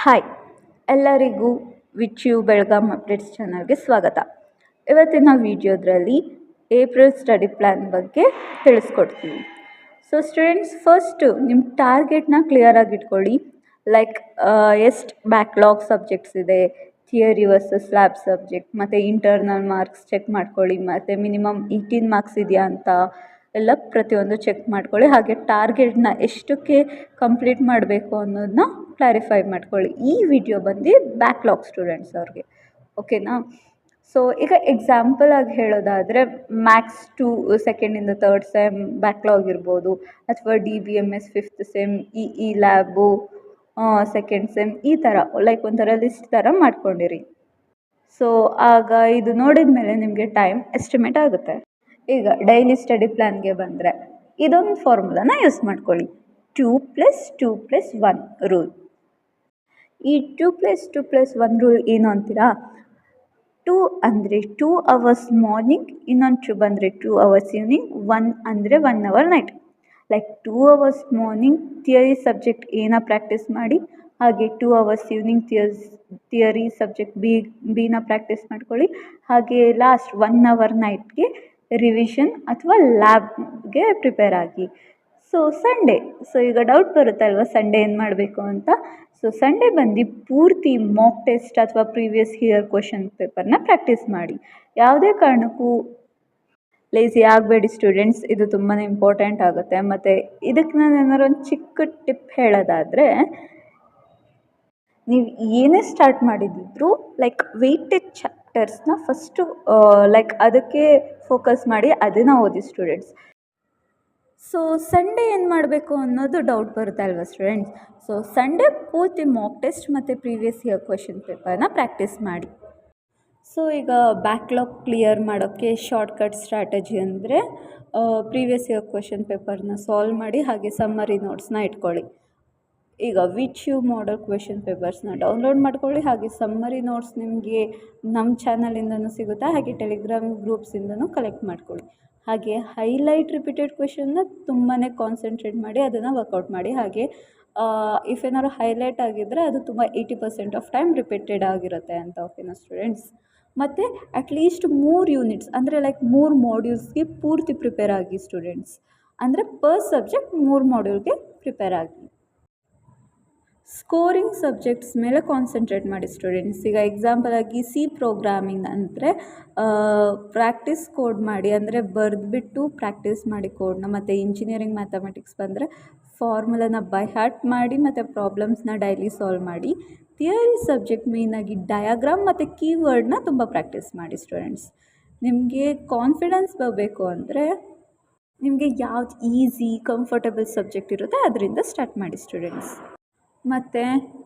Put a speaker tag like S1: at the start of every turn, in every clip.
S1: Hi, ಎಲ್ಲರಿಗೂ which you Belgaum updates ಚಾನಲ್ಗೆ ಸ್ವಾಗತ. ಇವತ್ತಿನ ವಿಡಿಯೋದ್ರಲ್ಲಿ ಏಪ್ರಿಲ್ ಸ್ಟಡಿ ಪ್ಲ್ಯಾನ್ ಬಗ್ಗೆ ತಿಳಿಸ್ಕೊಡ್ತೀವಿ. ಸೊ ಸ್ಟೂಡೆಂಟ್ಸ್, ಫಸ್ಟು ನಿಮ್ಮ ಟಾರ್ಗೆಟ್ನ ಕ್ಲಿಯರಾಗಿ ಇಟ್ಕೊಳ್ಳಿ. ಲೈಕ್ ಎಷ್ಟು ಬ್ಯಾಕ್ಲಾಗ್ ಸಬ್ಜೆಕ್ಟ್ಸ್ ಇದೆ, ಥಿಯರಿ ವರ್ಸಸ್ ಲ್ಯಾಬ್ ಸಬ್ಜೆಕ್ಟ್, ಮತ್ತು ಇಂಟರ್ನಲ್ ಮಾರ್ಕ್ಸ್ ಚೆಕ್ ಮಾಡ್ಕೊಳ್ಳಿ, ಮತ್ತು ಮಿನಿಮಮ್ 18 ಮಾರ್ಕ್ಸ್ ಇದೆಯಾ ಅಂತ ಎಲ್ಲ ಪ್ರತಿಯೊಂದು ಚೆಕ್ ಮಾಡ್ಕೊಳ್ಳಿ. ಹಾಗೆ ಟಾರ್ಗೆಟ್ನ ಎಷ್ಟಕ್ಕೆ ಕಂಪ್ಲೀಟ್ ಮಾಡಬೇಕು ಅನ್ನೋದನ್ನ ಕ್ಲಾರಿಫೈ ಮಾಡ್ಕೊಳ್ಳಿ. ಈ ವಿಡಿಯೋ ಬಂದು ಬ್ಯಾಕ್ಲಾಗ್ ಸ್ಟೂಡೆಂಟ್ಸ್ ಅವ್ರಿಗೆ, ಓಕೆನಾ? ಸೊ ಈಗ ಎಕ್ಸಾಂಪಲ್ ಆಗಿ ಹೇಳೋದಾದರೆ ಮ್ಯಾಕ್ಸ್ 2 ಸೆಕೆಂಡಿಂದ ಥರ್ಡ್ ಸೆಮ್ ಬ್ಯಾಕ್ಲಾಗ್ ಇರ್ಬೋದು, ಅಥವಾ DBMS 5th sem, E lab second sem, ಈ ಥರ ಲೈಕ್ ಒಂಥರ ಲಿಸ್ಟ್ ಥರ ಮಾಡ್ಕೊಂಡಿರಿ. ಸೊ ಆಗ ಇದು ನೋಡಿದ ಮೇಲೆ ನಿಮಗೆ ಟೈಮ್ ಎಸ್ಟಿಮೇಟ್ ಆಗುತ್ತೆ. ಈಗ ಡೈಲಿ ಸ್ಟಡಿ ಪ್ಲ್ಯಾನ್ಗೆ ಬಂದರೆ ಇದೊಂದು ಫಾರ್ಮುಲಾನ ಯೂಸ್ ಮಾಡ್ಕೊಳ್ಳಿ, 2+2+1 ರೂಲ್. ಈ 2+2+1 ರೂಲ್ ಏನು ಅಂತೀರಾ? 2 ಅಂದರೆ 2 ಅವರ್ಸ್ ಮಾರ್ನಿಂಗ್, ಇನ್ನೊಂದು 2 ಬಂದರೆ 2 ಅವರ್ಸ್ ಈವ್ನಿಂಗ್, 1 ಅಂದರೆ 1 hour night. Like 2 hours morning theory subject ಏನ ಪ್ರಾಕ್ಟೀಸ್ ಮಾಡಿ, ಹಾಗೆ 2 ಅವರ್ಸ್ ಈವ್ನಿಂಗ್ ಥಿಯರಿ ಸಬ್ಜೆಕ್ಟ್ ಬಿನ ಪ್ರಾಕ್ಟೀಸ್ ಮಾಡ್ಕೊಳ್ಳಿ. ಹಾಗೆ ಲಾಸ್ಟ್ 1 ಅವರ್ ನೈಟ್ಗೆ ರಿವಿಷನ್ ಅಥವಾ ಲ್ಯಾಬ್ಗೆ ಪ್ರಿಪೇರ್ ಆಗಿ. ಸೊ ಸಂಡೇ, ಸೊ ಈಗ ಡೌಟ್ ಬರುತ್ತಲ್ವ ಸಂಡೇ ಏನು ಮಾಡಬೇಕು ಅಂತ. ಸೊ ಸಂಡೇ ಬಂದು ಪೂರ್ತಿ ಮಾಕ್ ಟೆಸ್ಟ್ ಅಥವಾ ಪ್ರೀವಿಯಸ್ ಇಯರ್ ಕ್ವೆಶನ್ ಪೇಪರ್ನ ಪ್ರಾಕ್ಟೀಸ್ ಮಾಡಿ. ಯಾವುದೇ ಕಾರಣಕ್ಕೂ ಲೇಸಿ ಆಗಬೇಡಿ ಸ್ಟೂಡೆಂಟ್ಸ್, ಇದು ತುಂಬಾ ಇಂಪಾರ್ಟೆಂಟ್ ಆಗುತ್ತೆ. ಮತ್ತು ಇದಕ್ಕೆ ನಾನು ಏನಾದ್ರು ಒಂದು ಚಿಕ್ಕ ಟಿಪ್ ಹೇಳೋದಾದರೆ, ನೀವು ಏನೇ ಸ್ಟಾರ್ಟ್ ಮಾಡಿದ್ರು ಲೈಕ್ ವೆಯ್ಟೆಡ್ ಚಾಪ್ಟರ್ಸ್ನ ಫಸ್ಟು ಲೈಕ್ ಅದಕ್ಕೆ ಫೋಕಸ್ ಮಾಡಿ ಅದನ್ನು ಓದಿ ಸ್ಟೂಡೆಂಟ್ಸ್. ಸೊ ಸಂಡೇ ಏನು ಮಾಡಬೇಕು ಅನ್ನೋದು ಡೌಟ್ ಬರುತ್ತೆ ಅಲ್ವಾ ಸ್ಟೂಡೆಂಟ್ಸ್? ಸೊ ಸಂಡೇ ಪೂರ್ತಿ ಮಾಕ್ ಟೆಸ್ಟ್ ಮತ್ತು ಪ್ರೀವಿಯಸ್ ಇಯರ್ ಕ್ವೆಶನ್ ಪೇಪರ್ನ ಪ್ರಾಕ್ಟೀಸ್ ಮಾಡಿ. ಸೊ ಈಗ ಬ್ಯಾಕ್ಲಾಗ್ ಕ್ಲಿಯರ್ ಮಾಡೋಕ್ಕೆ ಶಾರ್ಟ್ಕಟ್ ಸ್ಟ್ರಾಟಜಿ ಅಂದರೆ ಪ್ರೀವಿಯಸ್ ಇಯರ್ ಕ್ವೆಶನ್ ಪೇಪರ್ನ ಸಾಲ್ವ್ ಮಾಡಿ, ಹಾಗೆ ಸಮ್ಮರಿ ನೋಟ್ಸ್ನ ಇಟ್ಕೊಳ್ಳಿ. ಈಗ ವಿಚ್ ಯು ಮಾಡಲ್ ಕ್ವೆಶನ್ ಪೇಪರ್ಸ್ನ ಡೌನ್ಲೋಡ್ ಮಾಡ್ಕೊಳ್ಳಿ. ಹಾಗೆ ಸಮ್ಮರಿ ನೋಟ್ಸ್ ನಿಮಗೆ ನಮ್ಮ ಚಾನಲಿಂದನೂ ಸಿಗುತ್ತೆ, ಹಾಗೆ ಟೆಲಿಗ್ರಾಮ್ ಗ್ರೂಪ್ಸಿಂದನೂ ಕಲೆಕ್ಟ್ ಮಾಡ್ಕೊಳ್ಳಿ. ಹಾಗೆ ಹೈಲೈಟ್ ರಿಪೀಟೆಡ್ ಕ್ವೆಶನ್ನ ತುಂಬಾ ಕಾನ್ಸಂಟ್ರೇಟ್ ಮಾಡಿ ಅದನ್ನು ವರ್ಕೌಟ್ ಮಾಡಿ. ಹಾಗೆ ಇಫ್ ಏನಾದ್ರು ಹೈಲೈಟ್ ಆಗಿದ್ದರೆ ಅದು ತುಂಬ 80% ಆಫ್ ಟೈಮ್ ರಿಪೀಟೆಡ್ ಆಗಿರುತ್ತೆ ಅಂತ, ಓಕೆನಾ ಸ್ಟೂಡೆಂಟ್ಸ್? ಮತ್ತು ಅಟ್ಲೀಸ್ಟ್ 3 ಯೂನಿಟ್ಸ್ ಅಂದರೆ ಲೈಕ್ 3 ಮಾಡ್ಯೂಲ್ಸ್ಗೆ ಪೂರ್ತಿ ಪ್ರಿಪೇರ್ ಆಗಿ ಸ್ಟೂಡೆಂಟ್ಸ್. ಅಂದರೆ ಪರ್ ಸಬ್ಜೆಕ್ಟ್ 3 ಮಾಡ್ಯೂಲ್ಗೆ ಪ್ರಿಪೇರ್ ಆಗಿ. ಸ್ಕೋರಿಂಗ್ ಸಬ್ಜೆಕ್ಟ್ಸ್ ಮೇಲೆ ಕಾನ್ಸಂಟ್ರೇಟ್ ಮಾಡಿ ಸ್ಟೂಡೆಂಟ್ಸ್. ಈಗ ಎಕ್ಸಾಂಪಲ್ ಆಗಿ ಸಿ ಪ್ರೋಗ್ರಾಮಿಂಗ್ ಅಂದರೆ ಪ್ರಾಕ್ಟೀಸ್ ಕೋಡ್ ಮಾಡಿ, ಅಂದರೆ ಬರೆದ್ಬಿಟ್ಟು ಪ್ರಾಕ್ಟೀಸ್ ಮಾಡಿ ಕೋಡ್ನ. ಮತ್ತು ಇಂಜಿನಿಯರಿಂಗ್ ಮ್ಯಾಥಮೆಟಿಕ್ಸ್ ಬಂದರೆ ಫಾರ್ಮುಲಾನ ಬೈ ಹಾರ್ಟ್ ಮಾಡಿ ಮತ್ತು ಪ್ರಾಬ್ಲಮ್ಸ್ನ ಡೈಲಿ ಸಾಲ್ವ್ ಮಾಡಿ. ಥಿಯರಿ ಸಬ್ಜೆಕ್ಟ್ ಮೇಯ್ನಾಗಿ ಡಯಾಗ್ರಾಮ್ ಮತ್ತು ಕೀವರ್ಡ್ನ ತುಂಬ ಪ್ರಾಕ್ಟೀಸ್ ಮಾಡಿ ಸ್ಟೂಡೆಂಟ್ಸ್. ನಿಮಗೆ ಕಾನ್ಫಿಡೆನ್ಸ್ ಬರಬೇಕು ಅಂದರೆ ನಿಮಗೆ ಯಾವ್ದು ಈಸಿ ಕಂಫರ್ಟಬಲ್ ಸಬ್ಜೆಕ್ಟ್ ಇರುತ್ತೆ ಅದರಿಂದ ಸ್ಟಾರ್ಟ್ ಮಾಡಿ ಸ್ಟೂಡೆಂಟ್ಸ್. ಮತ್ತು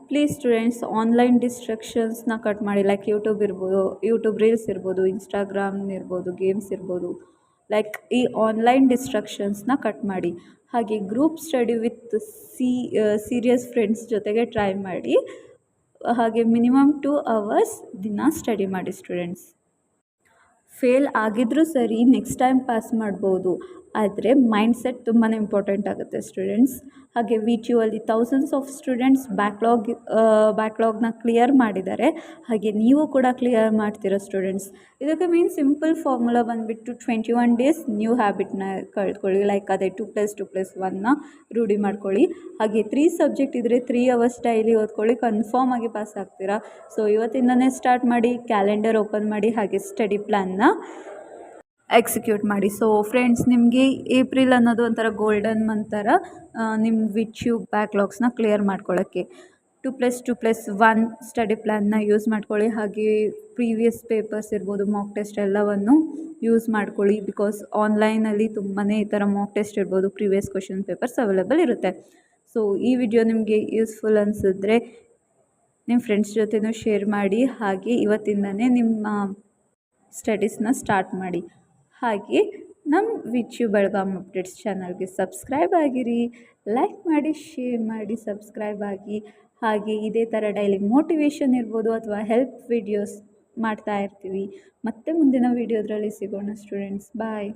S1: ಪ್ಲೀಸ್ ಸ್ಟೂಡೆಂಟ್ಸ್, ಆನ್ಲೈನ್ ಡಿಸ್ಟ್ರಕ್ಷನ್ಸ್ನ ಕಟ್ ಮಾಡಿ. ಲೈಕ್ ಯೂಟ್ಯೂಬ್ ಇರ್ಬೋದು, ಯೂಟ್ಯೂಬ್ ರೀಲ್ಸ್ ಇರ್ಬೋದು, ಇನ್ಸ್ಟಾಗ್ರಾಮ್ ಇರ್ಬೋದು, ಗೇಮ್ಸ್ ಇರ್ಬೋದು. ಲೈಕ್ ಈ ಆನ್ಲೈನ್ ಡಿಸ್ಟ್ರಕ್ಷನ್ಸ್ನ ಕಟ್ ಮಾಡಿ. ಹಾಗೆ group study with serious friends ಜೊತೆಗೆ ಟ್ರೈ ಮಾಡಿ. ಹಾಗೆ ಮಿನಿಮಮ್ 2 ಅವರ್ಸ್ ದಿನ ಸ್ಟಡಿ ಮಾಡಿ ಸ್ಟೂಡೆಂಟ್ಸ್. ಫೇಲ್ ಆಗಿದ್ರೂ ಸರಿ, ನೆಕ್ಸ್ಟ್ ಟೈಮ್ ಪಾಸ್ ಮಾಡ್ಬೋದು, ಆದರೆ ಮೈಂಡ್ಸೆಟ್ ತುಂಬಾ ಇಂಪಾರ್ಟೆಂಟ್ ಆಗುತ್ತೆ ಸ್ಟೂಡೆಂಟ್ಸ್. ಹಾಗೆ VTU ಅಲ್ಲಿ ಥೌಸಂಡ್ಸ್ ಆಫ್ ಸ್ಟೂಡೆಂಟ್ಸ್ ಬ್ಯಾಕ್ಲಾಗ್ನ ಕ್ಲಿಯರ್ ಮಾಡಿದ್ದಾರೆ. ಹಾಗೆ ನೀವು ಕೂಡ ಕ್ಲಿಯರ್ ಮಾಡ್ತೀರಾ ಸ್ಟೂಡೆಂಟ್ಸ್. ಇದಕ್ಕೆ ಮೀನ್ ಸಿಂಪಲ್ ಫಾರ್ಮುಲಾ ಬಂದುಬಿಟ್ಟು 21 ಡೇಸ್ ನ್ಯೂ ಹ್ಯಾಬಿಟ್ನ ಕಳ್ಕೊಳ್ಳಿ. ಲೈಕ್ ಅದೇ 2+2+1ನ ರೂಢಿ ಮಾಡ್ಕೊಳ್ಳಿ. ಹಾಗೆ 3 ಸಬ್ಜೆಕ್ಟ್ ಇದ್ದರೆ 3 ಅವರ್ಸ್ ಡೈಲಿ ಓದ್ಕೊಳ್ಳಿ, ಕನ್ಫರ್ಮ್ ಆಗಿ ಪಾಸ್ ಆಗ್ತೀರಾ. ಸೊ ಇವತ್ತಿಂದನೇ ಸ್ಟಾರ್ಟ್ ಮಾಡಿ, ಕ್ಯಾಲೆಂಡರ್ ಓಪನ್ ಮಾಡಿ, ಹಾಗೆ ಸ್ಟಡಿ ಪ್ಲ್ಯಾನ್ನ ಎಕ್ಸಿಕ್ಯೂಟ್ ಮಾಡಿ. ಸೊ ಫ್ರೆಂಡ್ಸ್, ನಿಮಗೆ ಏಪ್ರಿಲ್ ಅನ್ನೋದು ಒಂಥರ ಗೋಲ್ಡನ್ ಮಂತ್ ಥರ ನಿಮ್ಮ VTU ಬ್ಯಾಕ್ಲಾಗ್ಸ್ನ ಕ್ಲಿಯರ್ ಮಾಡ್ಕೊಳ್ಳೋಕ್ಕೆ 2+2+1 ಸ್ಟಡಿ ಪ್ಲ್ಯಾನ್ನ ಯೂಸ್ ಮಾಡ್ಕೊಳ್ಳಿ. ಹಾಗೆ ಪ್ರೀವಿಯಸ್ ಪೇಪರ್ಸ್ ಇರ್ಬೋದು, ಮಾಕ್ ಟೆಸ್ಟ್ ಎಲ್ಲವನ್ನು ಯೂಸ್ ಮಾಡ್ಕೊಳ್ಳಿ. ಬಿಕಾಸ್ ಆನ್ಲೈನಲ್ಲಿ ತುಂಬಾ ಈ ಥರ ಮಾಕ್ ಟೆಸ್ಟ್ ಇರ್ಬೋದು, ಪ್ರೀವಿಯಸ್ ಕ್ವೆಶನ್ ಪೇಪರ್ಸ್ ಅವೈಲೇಬಲ್ ಇರುತ್ತೆ. ಸೊ ಈ ವಿಡಿಯೋ ನಿಮಗೆ ಯೂಸ್ಫುಲ್ ಅನಿಸಿದ್ರೆ ನಿಮ್ಮ ಫ್ರೆಂಡ್ಸ್ ಜೊತೆನೂ ಶೇರ್ ಮಾಡಿ. ಹಾಗೆ ಇವತ್ತಿಂದನೇ ನಿಮ್ಮ ಸ್ಟಡೀಸ್ನ ಸ್ಟಾರ್ಟ್ ಮಾಡಿ. ಹಾಗೆ ನಮ್ಮ VTU ಬೆಳಗಾಂ ಅಪ್ಡೇಟ್ಸ್ ಚಾನಲ್ಗೆ ಸಬ್ಸ್ಕ್ರೈಬ್ ಆಗಿರಿ, ಲೈಕ್ ಮಾಡಿ, ಶೇರ್ ಮಾಡಿ, ಸಬ್ಸ್ಕ್ರೈಬ್ ಆಗಿ. ಹಾಗೆ ಇದೇ ಥರ ಡೈಲಿ ಮೋಟಿವೇಶನ್ ಇರ್ಬೋದು ಅಥವಾ ಹೆಲ್ಪ್ ವಿಡಿಯೋಸ್ ಮಾಡ್ತಾ ಇರ್ತೀವಿ. ಮತ್ತೆ ಮುಂದಿನ ವಿಡಿಯೋದ್ರಲ್ಲಿ ಸಿಗೋಣ ಸ್ಟೂಡೆಂಟ್ಸ್. ಬಾಯ್.